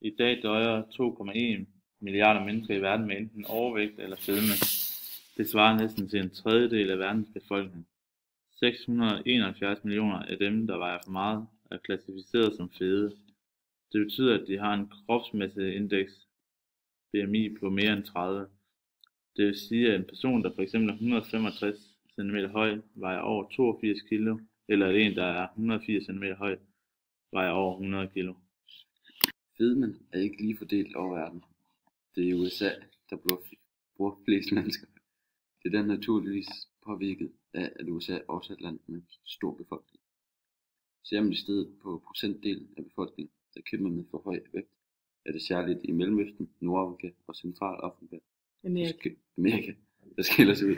I dag døjer 2,1 milliarder mennesker i verden med enten overvægt eller fedme. Det svarer næsten til en tredjedel af verdens befolkning. 671 millioner af dem, der vejer for meget, er klassificeret som fede. Det betyder, at de har en kropsmasseindeks (BMI) på mere end 30. Det vil sige, at en person, der f.eks. er 165 cm høj, vejer over 82 kg, eller at en, der er 180 cm høj, vejer over 100 kg. Fedmen er ikke lige fordelt over verden. Det er i USA, der bor flest mennesker. Det er naturligvis påvirket af, at USA også er et land med stor befolkning. Ser man i stedet på procentdelen af befolkningen, der kæmper med for høj vægt, er det særligt i Mellemøsten, Nordafrika og Centralafrika, Amerika, der skiller sig ud.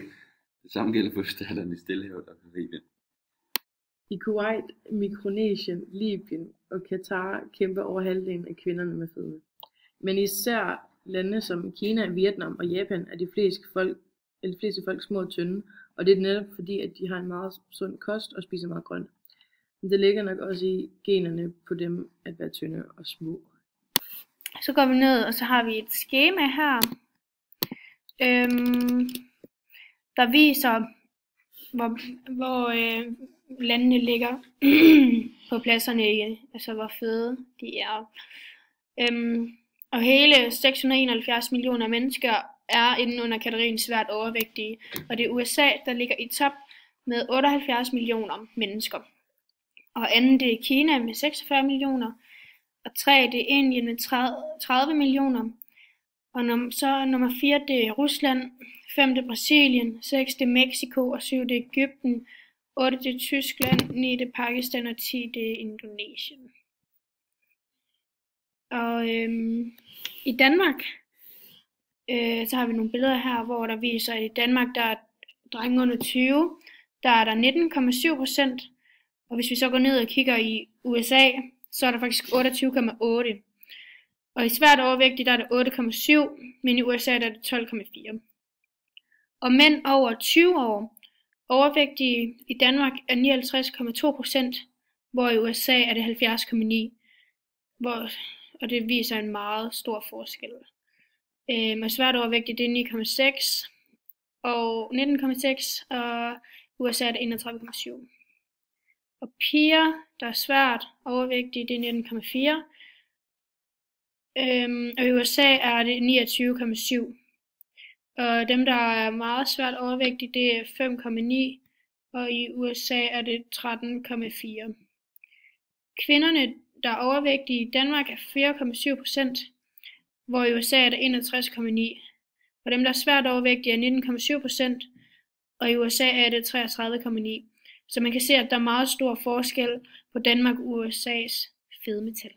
Det samme gælder for staterne i Stillehavet og Karibien. I Kuwait, Mikronesien, Libyen og Katar kæmper over halvdelen af kvinderne med fedme. Men især lande som Kina, Vietnam og Japan er de fleste folk små og tynde, og det er netop fordi, at de har en meget sund kost og spiser meget grønt. Men det ligger nok også i generne på dem at være tynde og små. Så går vi ned, og så har vi et skema her, der viser, hvor landene ligger på pladserne, altså hvor fede de er. Og hele 671 millioner mennesker er inde under kategorien svært overvægtige, og det er USA, der ligger i top med 78 millioner mennesker. Og anden det er Kina med 46 millioner, og 3 det er Indien med 30 millioner, og så nummer 4 det er Rusland, 5 det er Brasilien, 6 det er Mexico, og 7 det er Egypten, 8 det er Tyskland, 9 det er Pakistan, og 10 det er Indonesien. Og i Danmark, så har vi nogle billeder her, hvor der viser, at i Danmark, der er drenge under 20, der er der 19,7%, og hvis vi så går ned og kigger i USA, så er der faktisk 28,8%. Og i svært overvægtige, der er det 8,7%, men i USA der er det 12,4%. Og mænd over 20 år, overvægtige i Danmark er 59,2%, hvor i USA er det 70,9%, og det viser en meget stor forskel. Og svært overvægtige det er 9,6% og 19,6%, og USA er det 31,7%. Og piger, der er svært overvægtige, det er 19,4%. Og i USA er det 29,7%. Og dem, der er meget svært overvægtige, det er 5,9%, og i USA er det 13,4%. Kvinderne, der er overvægtige i Danmark, er 4,7%, hvor i USA er det 61,9%. Og dem, der er svært overvægtige, er 19,7%, og i USA er det 33,9%. Så man kan se, at der er meget stor forskel på Danmark og USA's fedmetal.